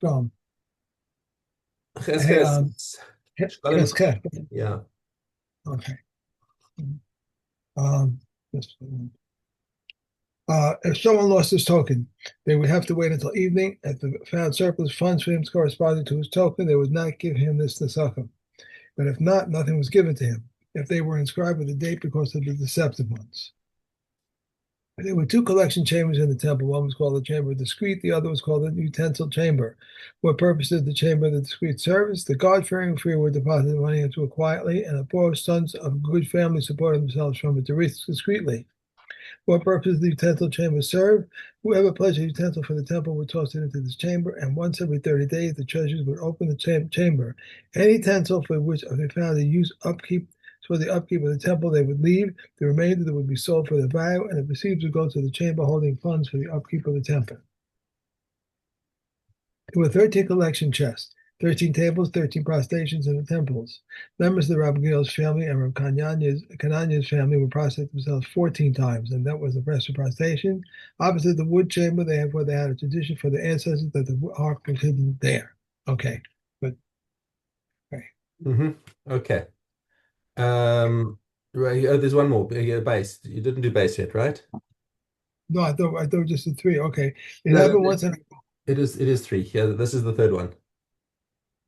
Go. Ches Hey, ches. Shkalim. yes, Kev. Yeah. Okay. This if someone lost his token, they would have to wait until evening. If they found surplus funds for him corresponding to his token, they would not give him this tzedakah. But if not, nothing was given to him. If they were inscribed with a date because of the deceptive ones. There were two collection chambers in the temple. One was called the chamber of discreet, the other was called the utensil chamber. What purpose did the chamber of the discreet service? The God-fearing free were depositing money into it quietly, and the poor sons of good families supported themselves from it discreetly. What purpose did the utensil chamber serve? Whoever pledged a utensil for the temple would toss it into this chamber, and once every 30 days the treasurers would open the chamber. Any utensil for which they found a use upkeep for the upkeep of the temple they would leave. The remainder would be sold for their value, and the proceeds would go to the chamber holding funds for the upkeep of the temple. There were 13 collection chests, 13 tables, 13 prostrations in the temples. Members of the Rabbi Gil's family and Rabbi Kananya's family would prostrate themselves 14 times, and that was the rest of prostration. Opposite the wood chamber, they had a tradition for the ancestors that the ark was hidden there. Okay, but okay. Mm-hmm. Okay. Right. Oh, there's one more. Base. You didn't do base yet, right? No, I thought just the three. Okay, it No, happened once in it is three. Yeah, this is the third one.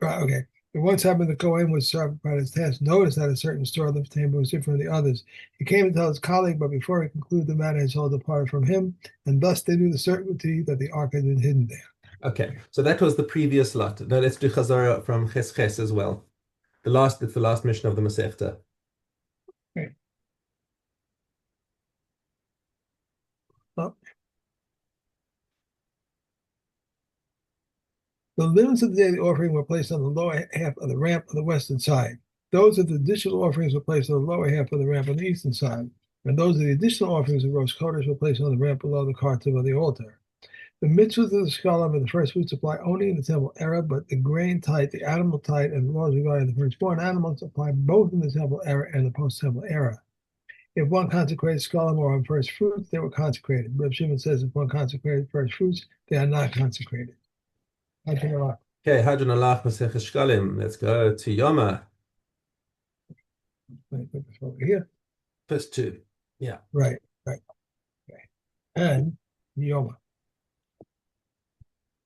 right, okay. It once happened the Kohen was served by his task. Noticed that a certain store of the table was different from the others. He came to tell his colleague, but before he concluded the matter, his soul departed from him, and thus they knew the certainty that the ark had been hidden there. Okay, so that was the previous lot. Now let's do Chazara from Ches Ches as well. It's the last mission of the Masechta. Okay. Well, the limits of the daily offering were placed on the lower half of the ramp on the western side. Those of the additional offerings were placed on the lower half of the ramp on the eastern side. And those of the additional offerings of roast Kodesh were placed on the ramp below the kartiv of the altar. The mitzvahs of the Shkalim and the first fruits apply only in the temple era, but the grain tithe, the animal tithe, and the laws regarding the firstborn animals apply both in the temple era and the post-temple era. If one consecrates Shkalim or on first fruits, they were consecrated. Reb Shimon says if one consecrated first fruits, they are not consecrated. Okay, Hadron Alach Masechta Shkalim. Let's go to Yoma. let me put this over here. First two. Yeah. Right, right. Okay. And Yoma.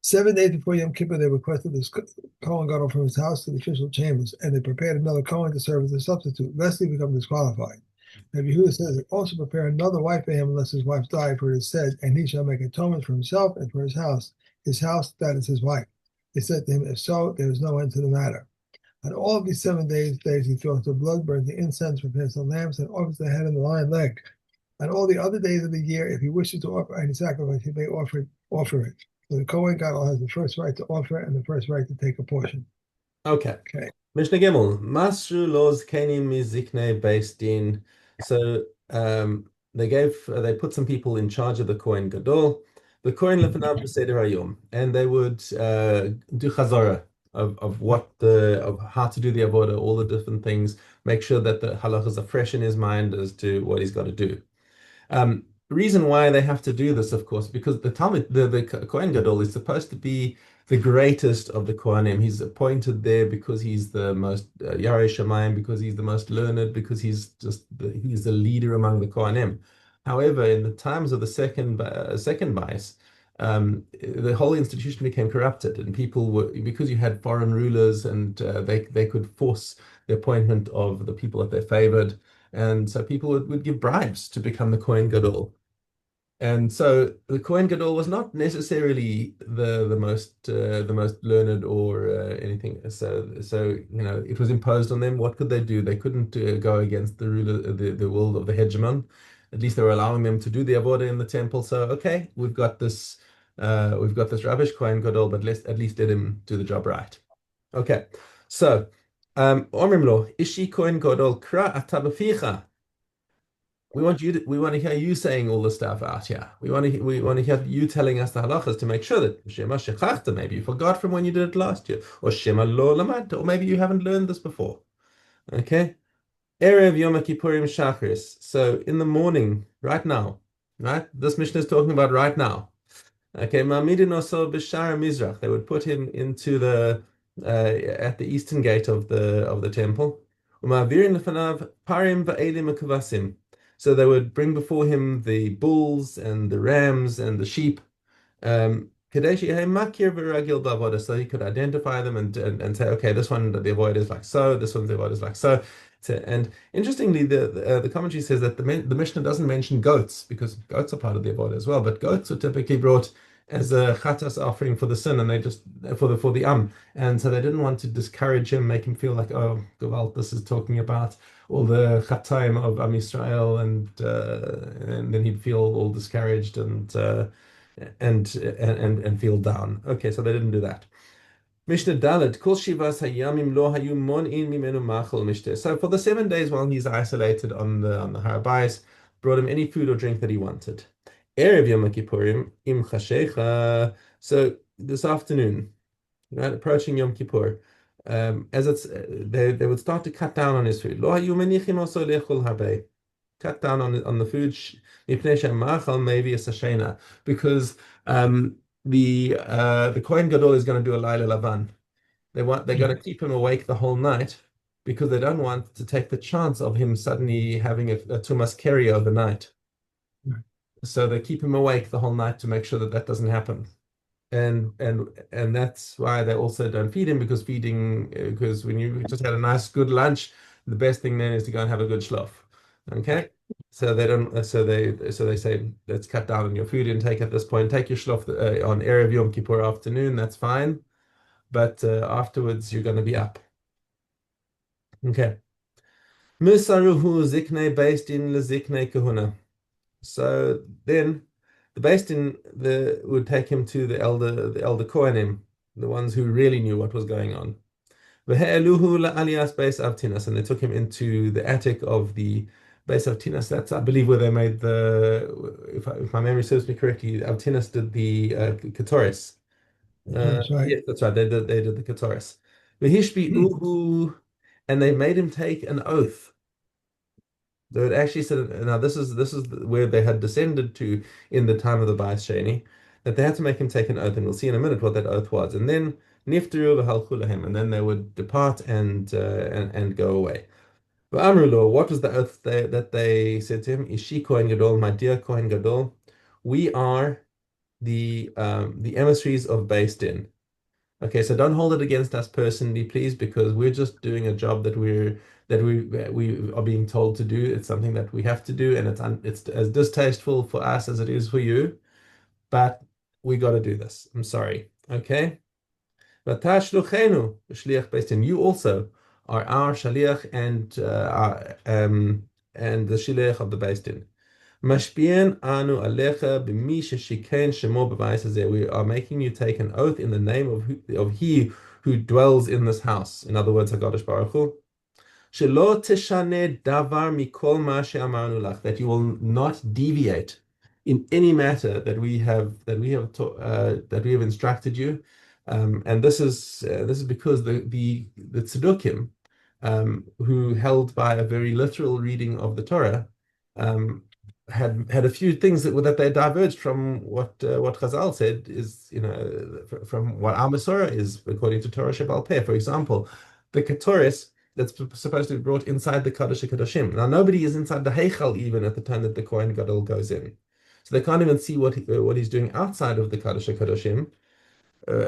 7 days before Yom Kippur, they requested this Kohen Gadol from his house to the official chambers, and they prepared another Kohen to serve as a substitute, lest he become disqualified. Rabbi Yehuda says they also prepare another wife for him unless his wife died, for it is said, and he shall make atonement for himself and for his house. His house, that is his wife. They said to him, if so, there is no end to the matter. On all of these 7 days, he throws the blood, burns the incense, prepares the lamps, and offers the head and the lion leg. On all the other days of the year, if he wishes to offer any sacrifice, he may offer it. So the Kohen Gadol has the first right to offer it and the first right to take a portion. Okay. Okay. Mishnah Gimel. Masru Los Kenim Mizikne based in. So they put some people in charge of the Kohen Gadol. The Kohen Lefanav Seder Hayom, and they would do Chazara of how to do the avodah, all the different things, make sure that the halachas are fresh in his mind as to what he's got to do. Reason why they have to do this, of course, because the Kohen Gadol is supposed to be the greatest of the Kohanim. He's appointed there because he's the most Yarei Shamayim, because he's the most learned, because he's the leader among the Kohanim. However, in the times of the second bias, the whole institution became corrupted, and people were because you had foreign rulers, and they could force the appointment of the people that they favored, and so people would give bribes to become the Kohen Gadol. And so the Kohen Gadol was not necessarily the most learned or anything. So it was imposed on them. What could they do? They couldn't go against the ruler, the will of the hegemon. At least they were allowing them to do the avodah in the temple. So okay, we've got this rubbish Kohen Gadol, but let's at least let him do the job right. Okay, so Omrim lo, Ishi Kohen Gadol kra atabaficha. We want to hear you saying all the stuff out here. We want to hear you telling us the halachas to make sure that Shema Shechachta, maybe you forgot from when you did it last year, or Shema Lo Lamad, or maybe you haven't learned this before. Okay? Erev Yom Kippurim Shachris. So in the morning, right now, right? This mission is talking about right now. Okay, Ma'amidin also b'shar Mizrach. They would put him into the at the eastern gate of the temple. U'ma'avirin lefanav parim va'elim u'kavasim. So they would bring before him the bulls and the rams and the sheep. Kadeshi Makir Viragil Bavoda, so he could identify them and say, okay, this one the avoid is like so, this one the avoid is like so. And interestingly, the commentary says that the Mishnah doesn't mention goats because goats are part of the avoid as well, but goats are typically brought as a chatas offering for the sin, and they just for the and so they didn't want to discourage him, make him feel like, oh, Gewalt, this is talking about all the chataim of Am Yisrael, and then he'd feel all discouraged and feel down. Okay, so they didn't do that. Mishnah Dalet, Kol Shivas Hayamim Lo Hayu Mon'in Mimenu Machal Mishnah. So for the 7 days while he's isolated on the Har Bayis, brought him any food or drink that he wanted. Erev Yom Kippurim Im Chashecha. So this afternoon, right, approaching Yom Kippur, as it's they would start to cut down on his food. Lo Hayu Menichim Oso Lechol Habe, cut down on the food maybe a sashena because the Kohen Gadol is going to do a Laila Lavan. They're going to keep him awake the whole night because they don't want to take the chance of him suddenly having a Tumas Keri overnight. So they keep him awake the whole night to make sure that that doesn't happen. And that's why they also don't feed him because when you just had a nice good lunch, the best thing then is to go and have a good shlof. Okay, so they don't. So they say let's cut down on your food intake at this point. Take your shlof on erev Yom Kippur afternoon. That's fine, but afterwards you're going to be up. Okay. Musaruhu zikne based in lezikne kahuna. So then the based in the would take him to the elder Kohanim, the ones who really knew what was going on. Ve'eluhu la'aliyas Beis Avtinas, and they took him into the attic of the Beis Avtinas. That's, I believe, where they made if my memory serves me correctly, Avtinas did the Ketoris. That's right. Yes, that's right. They did the Ketoris. Vehishbi uhu, and they made him take an oath. They would actually said, now this is where they had descended to in the time of the Bais Sheni, that they had to make him take an oath, and we'll see in a minute what that oath was. And then niftaru v'halchu lahem, and then they would depart and go away. But Amrulo, what was the oath that they said to him? Ishi Kohen Gadol, my dear Kohen Gadol, we are the emissaries of Beis Din. Okay, so don't hold it against us personally, please, because we're just doing a job that we are being told to do. It's something that we have to do, and it's as distasteful for us as it is for you, but we got to do this. I'm sorry. Okay? Vatashluchenu, shliach Beis Din. You also are our shaliach and the shliach of the Beis Din. Mashpien anu alecha b'mi sheshikain shemo b'vayis hazeh. We are making you take an oath in the name of he who dwells in this house. In other words, Hakadosh Baruch Hu. Shelo teshane davar mikol ma she'amarnu lach. That you will not deviate in any matter that we have instructed you. And this is because the tzedukkim, who held by a very literal reading of the Torah, had a few things that they diverged from what Chazal said is, from what our Masorah is according to Torah Shebal Peh. For example, the Ketoris that's supposed to be brought inside the Kodesh HaKadoshim. Now nobody is inside the Heichal even at the time that the Kohen Gadol goes in, so they can't even see what he's doing outside of the Kodesh HaKadoshim.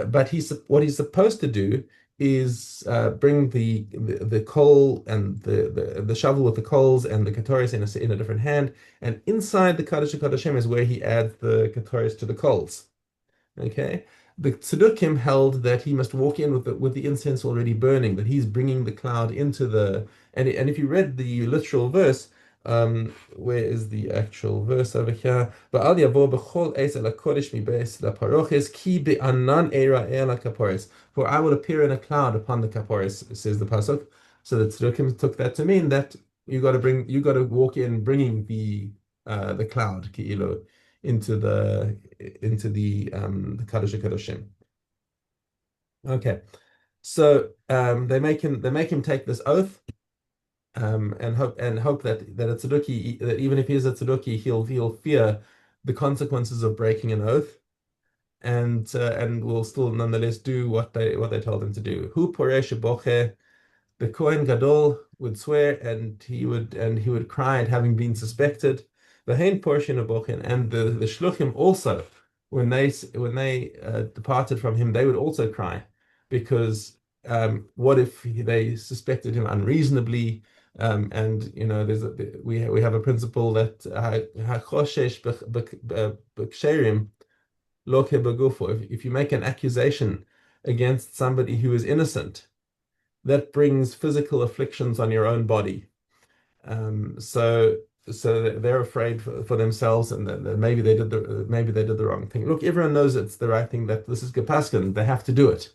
But what he's supposed to do is bring the coal and the shovel with the coals and the katoris in a different hand, and inside the Kodesh HaKodashim is where he adds the katoris to the coals. Okay, the Tzedukkim held that he must walk in with the incense already burning, that he's bringing the cloud into and if you read the literal verse. Where is the actual verse over here? For I will appear in a cloud upon the kaporis, says the pasuk. So the tzedukkim took that to mean that you got to walk in bringing the cloud ki'ilu into the Kadosh HaKadoshim. Okay, so they make him take this oath. And hope that a tzedukki, that even if he is a tzedukki, he'll fear the consequences of breaking an oath. and will still nonetheless do what they told him to do. Hu poresh boche, the Kohen Gadol would swear and he would cry at having been suspected. The Hein portion of Bochin and the Shluchim also, when they departed from him, they would also cry because what if they suspected him unreasonably? And we have a principle that hachoshesh b'ksherim lo kebagufo. If you make an accusation against somebody who is innocent, that brings physical afflictions on your own body. So they're afraid for themselves, and that maybe they did the wrong thing. Look, everyone knows it's the right thing. That this is Gepaskin, they have to do it.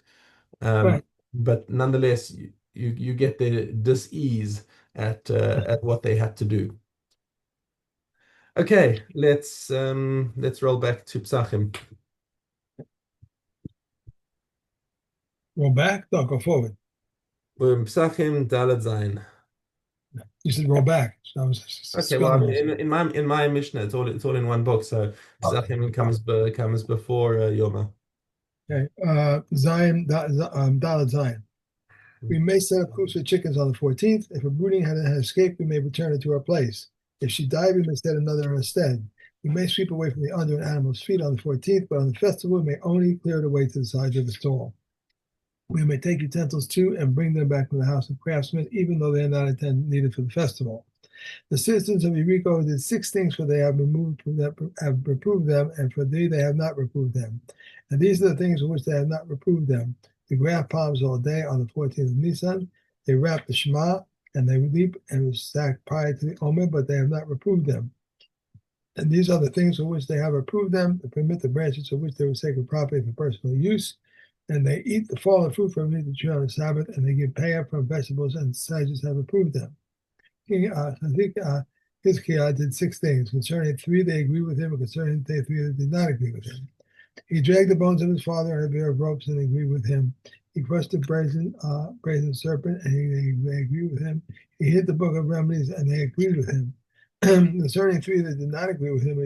Um, Right. but nonetheless, you get the dis-ease at what they had to do. Okay, let's roll back to Psachim. Roll back? No, go forward. Psachim Dalad Zayin. You said roll back. So I was Okay, well, I spelling mean, wrong. in my Mishnah, it's all in one book. So Okay. Psachim comes before Yoma. Okay. Zion, Dalet Zion. We may set up coops for chickens on the 14th. If a brooding had escaped, we may return it to her place. If she died, we may set another in her stead. We may sweep away from the under an animal's feet on the 14th, but on the festival, we may only clear the way to the sides of the stall. We may take utensils too and bring them back to the house of craftsmen, even though they are not needed for the festival. The citizens of Yeriko did 6 things, for they have reproved them, and for thee they have not reproved them. And these are the things for which they have not reproved them. They graft palms all day on the 14th of Nisan. They wrap the Shema, and they leap and stack prior to the Omer, but they have not reproved them. And these are the things for which they have approved them, to permit the branches of which they were sacred property for personal use. And they eat the fallen fruit from the tree on the Sabbath, and they give payah from vegetables, and sages have approved them. King Hizkiah did 6 things. Concerning 3, they agree with him, and concerning 3, they did not agree with him. He dragged the bones of his father on a pair of ropes, and they agreed with him. He crushed the brazen serpent, and they agreed with him. He hid the book of remedies, and they agreed with him. Concerning 3, they did not agree with him.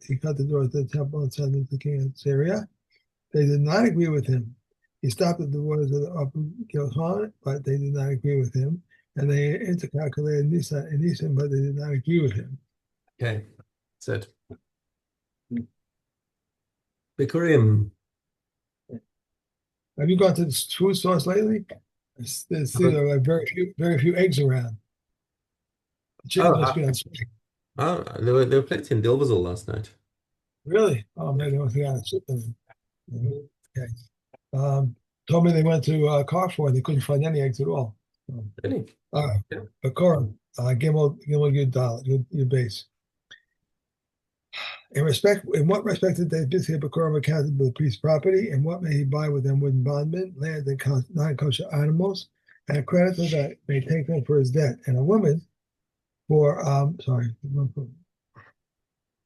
He cut the doors to the temple and sent them to the king of Syria. They did not agree with him. He stopped at the waters of the upper Gilhan, but they did not agree with him. And they intercalculated Nisan, but they did not agree with him. Okay, that's it. Bikurim. Have you gone to the food stores lately? There are like very few eggs around. The chicken must be on strike. There were plenty in Dilbazal last night. Really? Oh, maybe they want to out of chicken. Okay. Told me they went to Carrefour and they couldn't find any eggs at all. Really? Yeah. Bakorum, Gimel Yud base. In what respect did they visit Bakorum accounted for the priest's property? And what may he buy with them wooden bondmen, land, and non-kosher animals? And a creditor that may take them for his debt. And a woman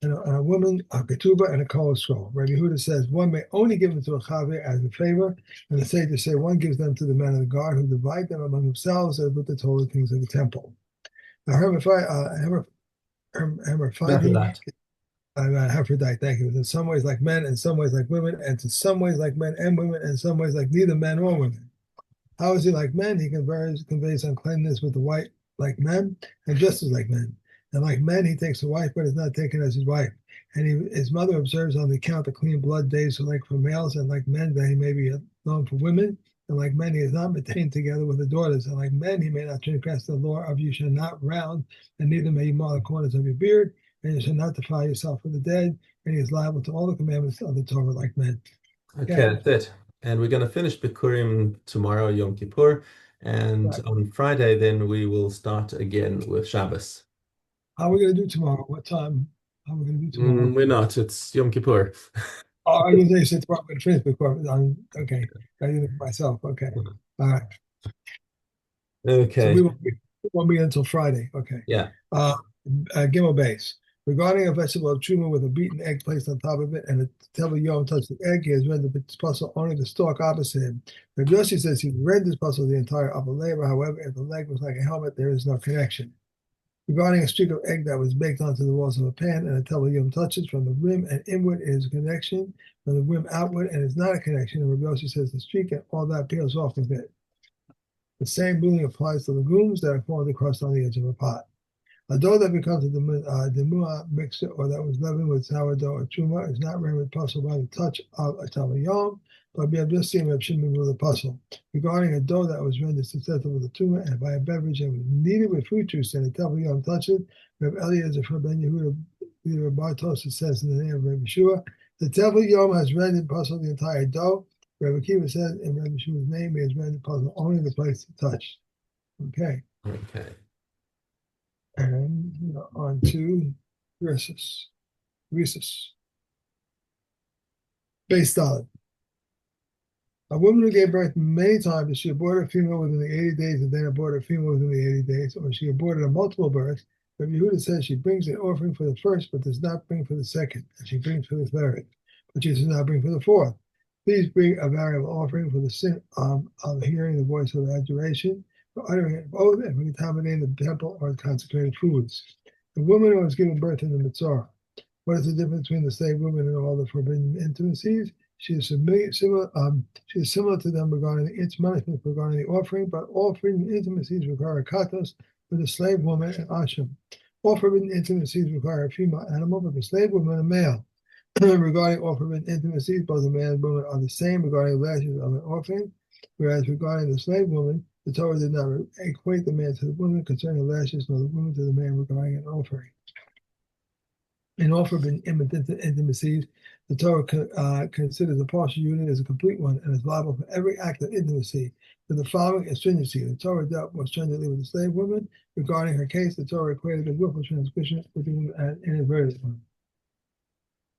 and a woman, a ketubah, and a kohen scroll. Rabbi Yehuda says one may only give them to a chaver as a favor, and the sages say one gives them to the men of the guard who divide them among themselves as with the total things of the temple. Now, Hermaphrodite, thank you. In some ways like men, in some ways like women, and in some ways like men and women, and in some ways like neither men or women. How is he like men? He conveys uncleanness with the white like men, and just as like men. And like men, he takes a wife, but is not taken as his wife. And his mother observes on the account of clean blood days, so like for males, and like men, that he may be known for women. And like men, he is not maintained together with the daughters. And like men, he may not transgress the law of you shall not round, and neither may you mar the corners of your beard, and you shall not defile yourself with the dead. And he is liable to all the commandments of the Torah like men. Okay, that's it. And we're going to finish Bikurim tomorrow, Yom Kippur. And Right. on Friday, then we will start again with Shabbos. How are we going to do tomorrow? What time? How are we going to do tomorrow? We're not. It's Yom Kippur. Oh, you say since we're going to finish before. Okay. I did it myself. Okay. All right. So Okay. we won't be until Friday. Okay. Yeah. Gimel base. Regarding a vegetable of truma with a beaten egg placed on top of it, and the Tevel Yom touched the egg, he has read the puzzle only the stalk opposite him. But Yoshi says he read this puzzle the entire upper layer. However, if the leg was like a helmet, there is no connection. Regarding a streak of egg that was baked onto the walls of a pan and a table Yom touches from the rim and inward is a connection, from the rim outward and is not a connection. And Rabbi Yossi says the streak and all that peels off with it. The same ruling applies to legumes that are formed across on the edge of a pot. A dough that becomes a demua mixture or that was leavened with sourdough or truma is not rendered possible by the touch of a tamayom, but we have just seen Reb Shimon with a puzzle. Regarding a dough that was rendered susceptible with a truma and by a beverage that was kneaded with fruit juice and a tamayom touched it, Reb Eliezer from Ben Yehuda, Leader Bartos, says in the name of Reb Yeshua, the tamayom has rendered puzzle the entire dough. Reb Akiva says in Reb Yeshua's name, he has rendered puzzle only the place to touch. Okay. Okay. And on to Rhesus. Base dollar. A woman who gave birth many times, if she aborted a female within the 80 days and then aborted a female within the 80 days, or she aborted a multiple birth, Rabbi Yehuda says she brings an offering for the first, but does not bring for the second, and she brings for the third, but she does not bring for the fourth. Please bring a variable offering for the sin of hearing the voice of adoration, for uttering an oath, and for contaminating the temple or consecrated foods. The woman who was given birth in the Mitzvah. What is the difference between the slave woman and all the forbidden intimacies? She is similar to them regarding its punishment regarding the offering, but all forbidden intimacies require a katos for the slave woman and asham. All forbidden intimacies require a female animal, but the slave woman a male. Regarding all forbidden intimacies, both the man and woman are the same regarding lashes of an offering, whereas regarding the slave woman, the Torah did not equate the man to the woman concerning the lashes, nor the woman to the man regarding an offering. In all forbidden intimacies, the Torah considers the partial union as a complete one and is liable for every act of intimacy. For the following stringency, the Torah dealt more stringently with the slave woman. Regarding her case, the Torah equated the willful transgression with an inadvertent one.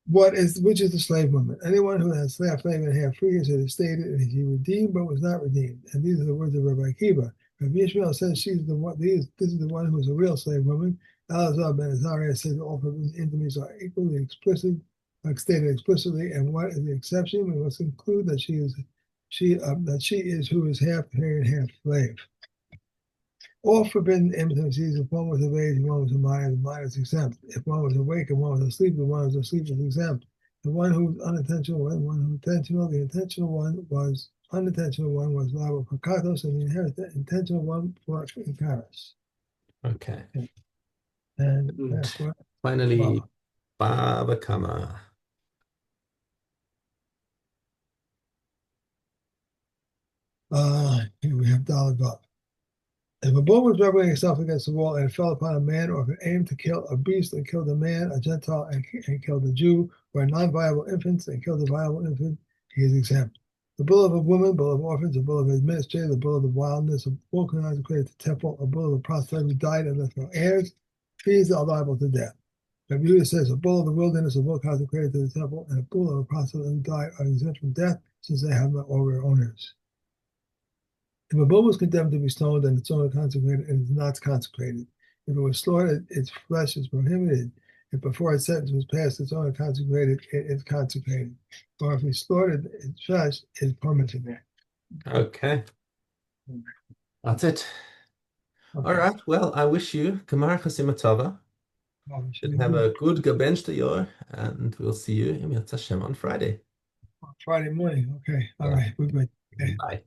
Which is the slave woman? Anyone who has slave and half free is stated, and he redeemed but was not redeemed. And these are the words of Rabbi Akiva. Rabbi Ishmael says she's the one. This is the one who is a real slave woman. Elazar ben Azariah says all forbidden intimacies are equally explicit, like stated explicitly. And what is the exception? We must conclude that she is who is half free and half slave. All forbidden intimacies, if one was of age and one was a minor, the minor is exempt. If one was awake and one was asleep, the one who was asleep is exempt. The one who was unintentional, the intentional one was unintentional one was liable for katos, and the intentional one for ikaros. Okay. And that's what finally, Baba Kama. Here we have Daled Vav. If a bull was rubbing itself against the wall and it fell upon a man, or if it aimed to kill a beast and killed a man, a Gentile, and killed a Jew, or a non-viable infant and killed a viable infant, he is exempt. The bull of a woman, bull of orphans, a bull of administrator, the bull of the wildness, a bull consecrated to temple, a bull of the prostitute who died and left no heirs, these are liable to death. Rabbi Yehuda says a bull of the wilderness, a bull consecrated to the temple, and a bull of a prostitute who died are exempt from death, since they have no owners. If a bull was condemned to be stoned and its owner consecrated, it is not consecrated. If it was slaughtered, its flesh is prohibited. If before its sentence was passed, its owner consecrated, it is consecrated. Or if he slaughtered, its flesh is permitted. Okay. That's it. Okay. All right. Well, I wish you Kamar Chasimatova. Should have a good Gabench year, and we'll see you in Hashem on Friday. Friday morning. Okay. All right. We're good. Okay. Bye.